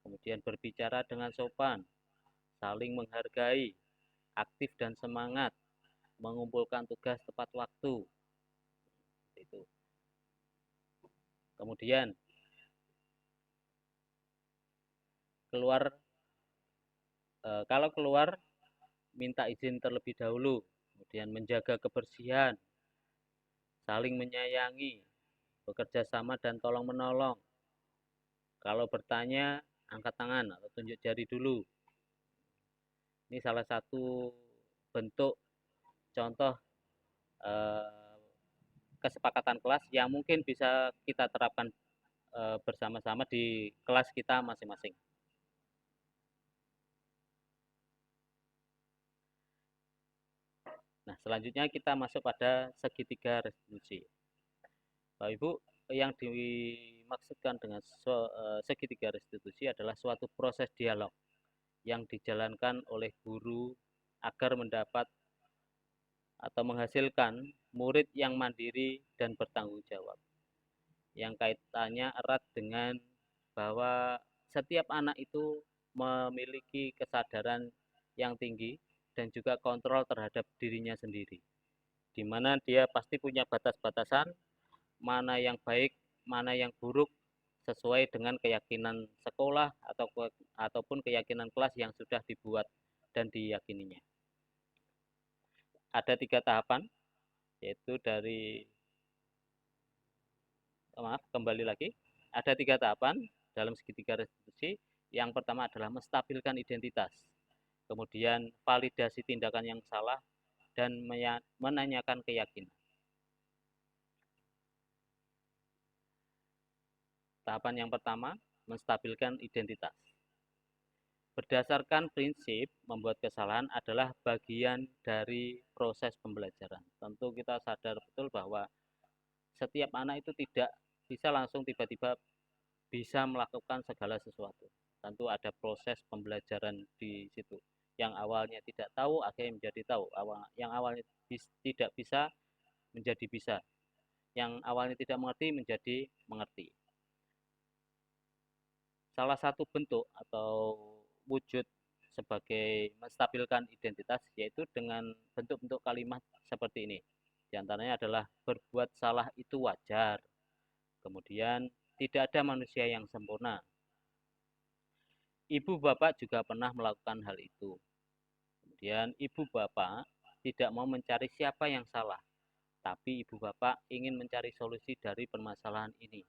S1: kemudian berbicara dengan sopan, saling menghargai, aktif dan semangat, mengumpulkan tugas tepat waktu. Itu. Kemudian kalau keluar minta izin terlebih dahulu, kemudian menjaga kebersihan, saling menyayangi, bekerja sama dan tolong menolong. Kalau bertanya, angkat tangan atau tunjuk jari dulu. Ini salah satu bentuk contoh kesepakatan kelas yang mungkin bisa kita terapkan bersama-sama di kelas kita masing-masing. Nah, selanjutnya kita masuk pada segitiga restitusi. Bapak Ibu, yang dimaksudkan dengan segitiga restitusi adalah suatu proses dialog yang dijalankan oleh guru agar mendapat atau menghasilkan murid yang mandiri dan bertanggung jawab. Yang kaitannya erat dengan bahwa setiap anak itu memiliki kesadaran yang tinggi dan juga kontrol terhadap dirinya sendiri, di mana dia pasti punya batas-batasan, mana yang baik, mana yang buruk, sesuai dengan keyakinan sekolah ataupun keyakinan kelas yang sudah dibuat dan diyakininya. Ada 3 tahapan, yaitu kembali lagi, ada 3 tahapan dalam segitiga restitusi. Yang pertama adalah menstabilkan identitas, kemudian validasi tindakan yang salah, dan menanyakan keyakinan. Tahapan yang pertama, menstabilkan identitas. Berdasarkan prinsip, membuat kesalahan adalah bagian dari proses pembelajaran. Tentu kita sadar betul bahwa setiap anak itu tidak bisa langsung tiba-tiba bisa melakukan segala sesuatu. Tentu ada proses pembelajaran di situ. Yang awalnya tidak tahu, akhirnya menjadi tahu. Yang awalnya tidak bisa, menjadi bisa. Yang awalnya tidak mengerti, menjadi mengerti. Salah satu bentuk atau wujud sebagai menstabilkan identitas yaitu dengan bentuk-bentuk kalimat seperti ini. Di antaranya adalah berbuat salah itu wajar. Kemudian tidak ada manusia yang sempurna. Ibu bapak juga pernah melakukan hal itu. Kemudian ibu bapak tidak mau mencari siapa yang salah, tapi ibu bapak ingin mencari solusi dari permasalahan ini.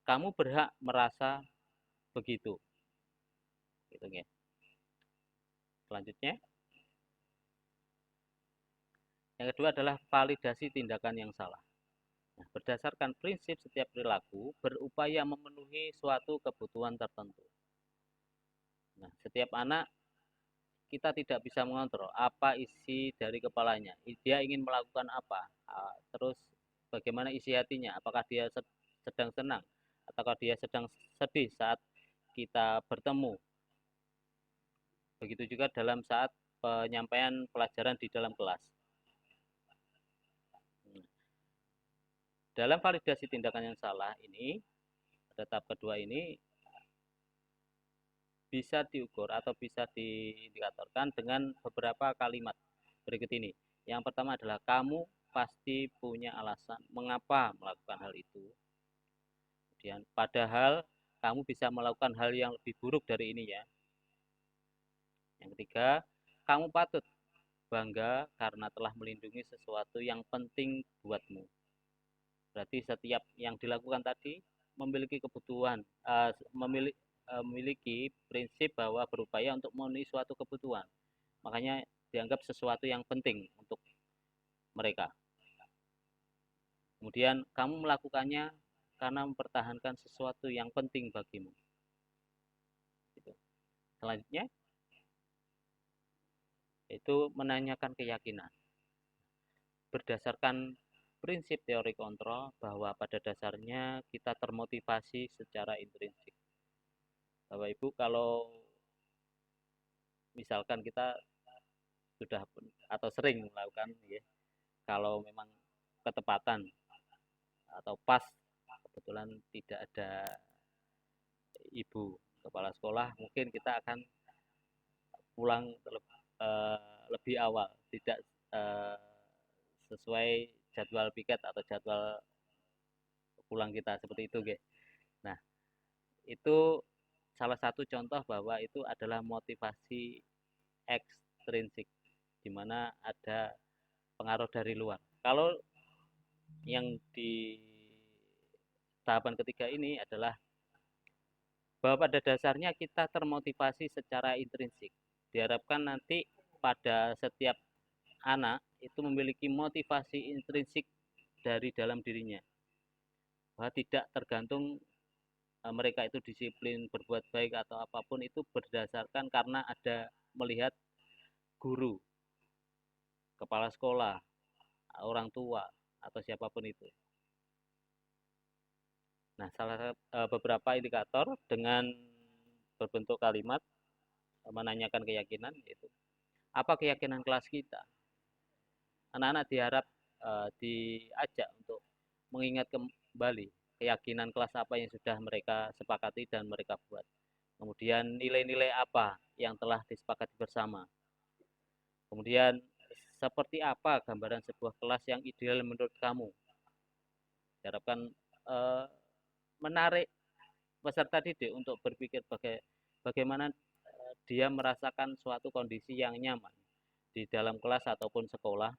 S1: Kamu berhak merasa begitu. Gitu ya. Selanjutnya, yang kedua adalah validasi tindakan yang salah. Nah, berdasarkan prinsip setiap perilaku berupaya memenuhi suatu kebutuhan tertentu. Nah, setiap anak kita tidak bisa mengontrol apa isi dari kepalanya. Dia ingin melakukan apa, terus bagaimana isi hatinya, apakah dia sedang senang, ataukah dia sedang sedih saat kita bertemu. Begitu juga dalam saat penyampaian pelajaran di dalam kelas. Dalam validasi tindakan yang salah ini, pada tahap kedua ini, bisa diukur atau bisa diindikatorkan dengan beberapa kalimat berikut ini. Yang pertama adalah kamu pasti punya alasan mengapa melakukan hal itu. Kemudian padahal kamu bisa melakukan hal yang lebih buruk dari ini ya. Yang ketiga, kamu patut bangga karena telah melindungi sesuatu yang penting buatmu. Berarti setiap yang dilakukan tadi memiliki kebutuhan, memiliki prinsip bahwa berupaya untuk memenuhi suatu kebutuhan. Makanya dianggap sesuatu yang penting untuk mereka. Kemudian kamu melakukannya karena mempertahankan sesuatu yang penting bagimu. Gitu. Selanjutnya, yaitu menanyakan keyakinan. Berdasarkan prinsip teori kontrol bahwa pada dasarnya kita termotivasi secara intrinsik. Bapak Ibu, kalau misalkan kita sudah atau sering melakukan ya, kalau memang ketepatan atau pas kebetulan tidak ada ibu kepala sekolah, mungkin kita akan pulang lebih awal, tidak sesuai jadwal piket atau jadwal pulang kita seperti itu, guys. Nah, itu salah satu contoh bahwa itu adalah motivasi ekstrinsik, di mana ada pengaruh dari luar. Kalau yang di tahapan ketiga ini adalah bahwa pada dasarnya kita termotivasi secara intrinsik. Diharapkan nanti pada setiap anak itu memiliki motivasi intrinsik dari dalam dirinya, bahwa tidak tergantung mereka itu disiplin berbuat baik atau apapun, itu berdasarkan karena ada melihat guru, kepala sekolah, orang tua, atau siapapun itu. Nah, beberapa indikator dengan berbentuk kalimat menanyakan keyakinan, yaitu apa keyakinan kelas kita. Anak-anak diharap diajak untuk mengingat kembali keyakinan kelas apa yang sudah mereka sepakati dan mereka buat. Kemudian nilai-nilai apa yang telah disepakati bersama. Kemudian seperti apa gambaran sebuah kelas yang ideal menurut kamu. Diharapkan menarik peserta didik untuk berpikir bagaimana dia merasakan suatu kondisi yang nyaman di dalam kelas ataupun sekolah,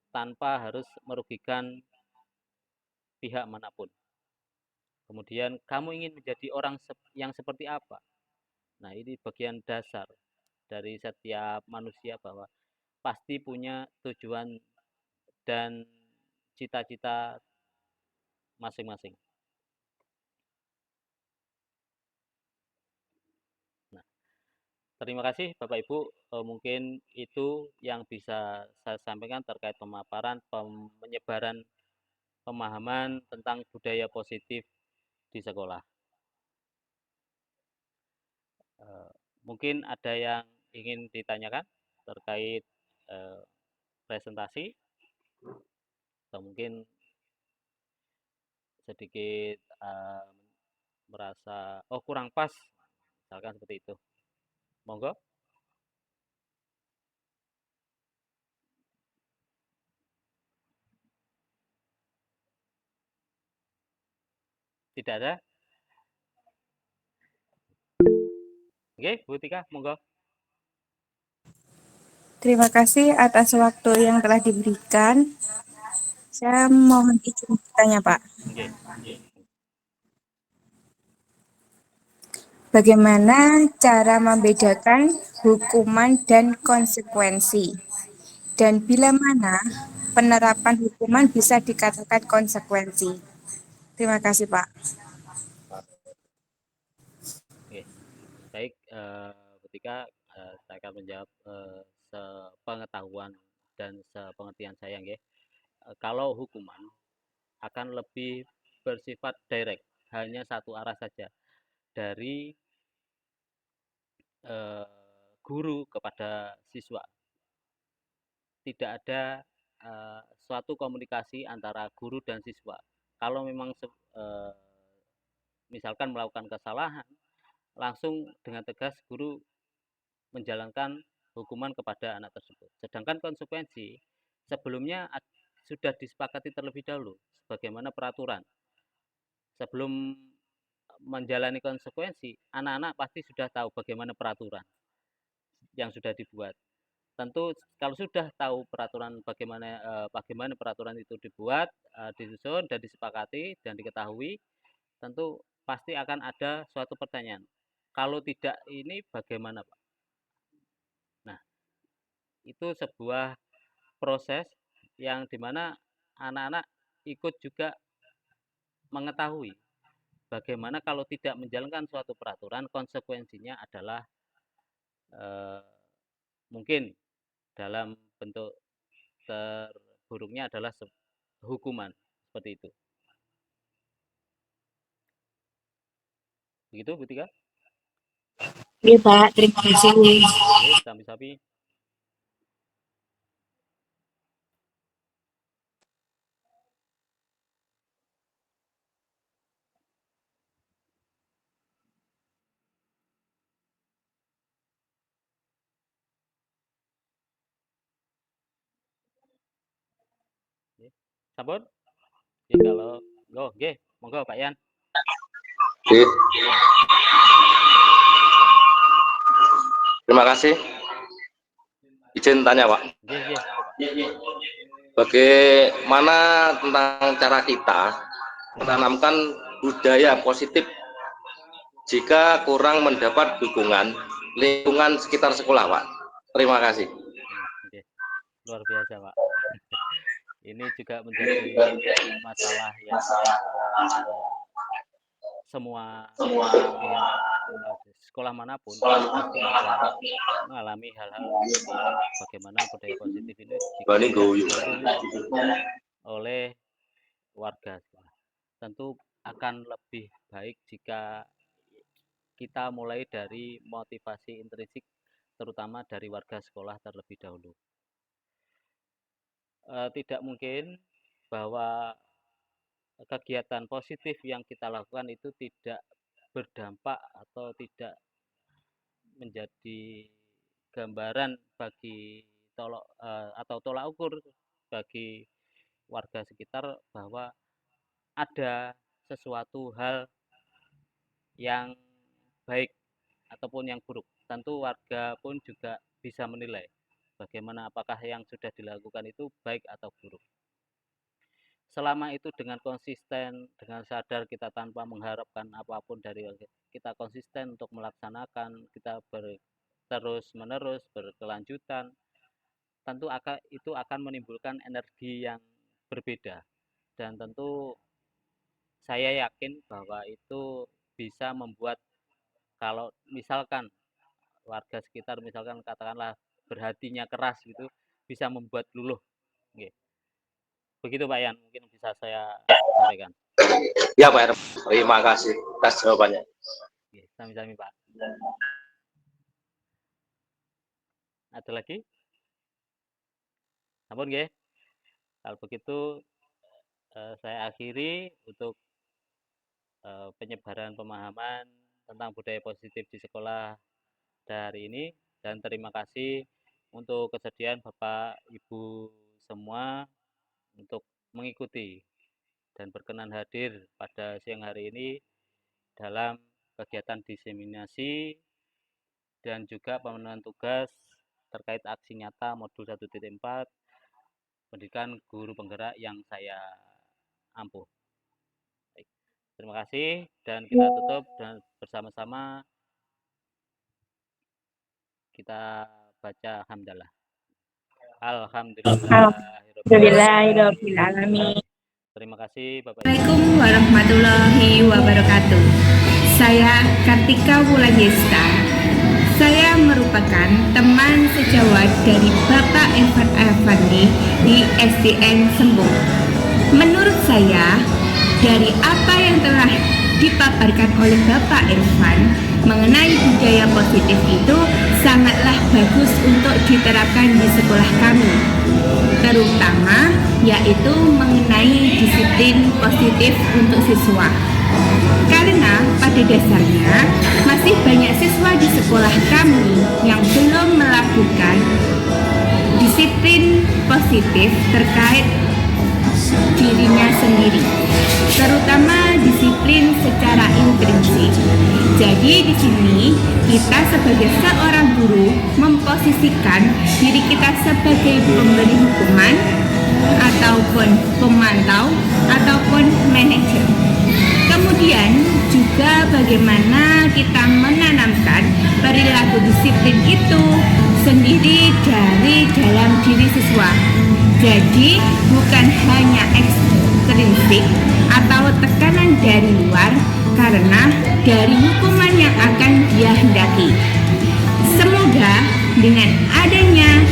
S1: tanpa harus merugikan pihak manapun. Kemudian kamu ingin menjadi orang yang seperti apa? Nah, ini bagian dasar dari setiap manusia bahwa pasti punya tujuan dan cita-cita masing-masing. Nah, terima kasih Bapak Ibu. Mungkin itu yang bisa saya sampaikan terkait pemaparan penyebaran pemahaman tentang budaya positif di sekolah. Mungkin ada yang ingin ditanyakan terkait presentasi, atau mungkin sedikit merasa kurang pas, misalkan seperti itu. Monggo. Tidak ada? Oke, Bu Tika, monggo.
S2: Terima kasih atas waktu yang telah diberikan. Saya mohon izin bertanya, Pak.
S1: Oke.
S2: Bagaimana cara membedakan hukuman dan konsekuensi? Dan bila mana penerapan hukuman bisa dikatakan konsekuensi? Terima kasih, Pak.
S1: Oke. Baik, Bu Tika, saya akan menjawab sepengetahuan dan sepengertian saya, nggih. Kalau hukuman akan lebih bersifat direct, hanya satu arah saja dari guru kepada siswa. Tidak ada suatu komunikasi antara guru dan siswa. Kalau memang misalkan melakukan kesalahan, langsung dengan tegas guru menjalankan hukuman kepada anak tersebut. Sedangkan konsekuensi sebelumnya sudah disepakati terlebih dahulu sebagaimana peraturan. Sebelum menjalani konsekuensi, anak-anak pasti sudah tahu bagaimana peraturan yang sudah dibuat. Tentu kalau sudah tahu peraturan bagaimana peraturan itu dibuat, disusun dan disepakati dan diketahui, tentu pasti akan ada suatu pertanyaan. Kalau tidak ini bagaimana, Pak? Nah, itu sebuah proses yang dimana anak-anak ikut juga mengetahui bagaimana kalau tidak menjalankan suatu peraturan, konsekuensinya adalah mungkin dalam bentuk terburuknya adalah hukuman seperti itu. Begitu, Bu Tika?
S2: Iya, Pak. Terima kasih.
S1: Oke, sapi-sapi. Oke. Sampun? Oke, kalau oke, monggo Pak Yan.
S3: Oke. Terima kasih. Izin tanya, Pak.
S1: Oke, monggo Pak.
S3: Bagaimana tentang cara kita menanamkan budaya positif jika kurang mendapat dukungan lingkungan sekitar sekolah, Pak? Terima kasih.
S1: Oke. Luar biasa, Pak. Ini juga menjadi masalah yang semua di sekolah manapun pasti ada mengalami hal-hal seperti itu. Bagaimana budaya positif ini jika tidak didukung oleh warga sekolah. Tentu akan lebih baik jika kita mulai dari motivasi intrinsik terutama dari warga sekolah terlebih dahulu. Tidak mungkin bahwa kegiatan positif yang kita lakukan itu tidak berdampak atau tidak menjadi gambaran bagi tolak ukur bagi warga sekitar bahwa ada sesuatu hal yang baik ataupun yang buruk. Tentu warga pun juga bisa menilai bagaimana apakah yang sudah dilakukan itu baik atau buruk. Selama itu dengan konsisten, dengan sadar kita tanpa mengharapkan apapun dari kita konsisten untuk melaksanakan, kita terus menerus berkelanjutan, tentu itu akan menimbulkan energi yang berbeda dan tentu saya yakin bahwa itu bisa membuat kalau misalkan warga sekitar misalkan katakanlah berhatinya keras gitu bisa membuat luluh. Oke. Begitu Pak Yan, mungkin bisa saya sampaikan.
S3: Ya, Pak. Terima kasih atas jawabannya.
S1: Oke, sami-sami Pak. Ada lagi? Ampun nggih. Kalau begitu saya akhiri untuk penyebaran pemahaman tentang budaya positif di sekolah hari ini dan terima kasih untuk kesediaan Bapak Ibu semua untuk mengikuti dan berkenan hadir pada siang hari ini dalam kegiatan diseminasi dan juga pemenuhan tugas terkait aksi nyata modul 1.4 pendidikan guru penggerak yang saya ampuh. Baik. Terima kasih dan kita tutup dan bersama-sama kita baca hamdalah.
S2: Alhamdulillahirobbilalamin.
S1: Terima kasih Bapak Ibu.
S2: Assalamualaikum warahmatullahi wabarakatuh. Saya Kartika Wulanjesta. Saya merupakan teman sejawat dari Bapak Irfan Effendi di SDN Sembung. Menurut saya, dari apa yang telah dipaparkan oleh Bapak Irfan mengenai budaya positif itu sangatlah bagus untuk diterapkan di sekolah kami, terutama yaitu mengenai disiplin positif untuk siswa. Karena pada dasarnya masih banyak siswa di sekolah kami yang belum melakukan disiplin positif terkait dirinya sendiri, terutama disiplin secara intrinsik. Jadi di sini kita sebagai seorang guru memposisikan diri kita sebagai pemberi hukuman ataupun pemantau ataupun manajer. Kemudian juga bagaimana kita menanamkan perilaku disiplin itu sendiri dari dalam diri siswa. Jadi bukan hanya ekstrinsik atau tekanan dari luar, karena dari hukuman yang akan dia hendaki. Semoga dengan adanya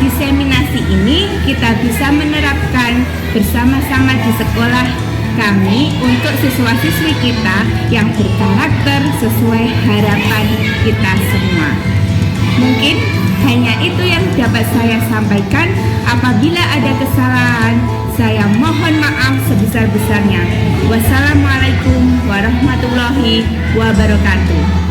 S2: diseminasi ini kita bisa menerapkan bersama-sama di sekolah kami untuk siswa-siswi kita yang berkarakter sesuai harapan kita semua. Mungkin hanya itu yang dapat saya sampaikan. Apabila ada kesalahan, saya mohon maaf sebesar-besarnya. Wassalamualaikum warahmatullahi wabarakatuh.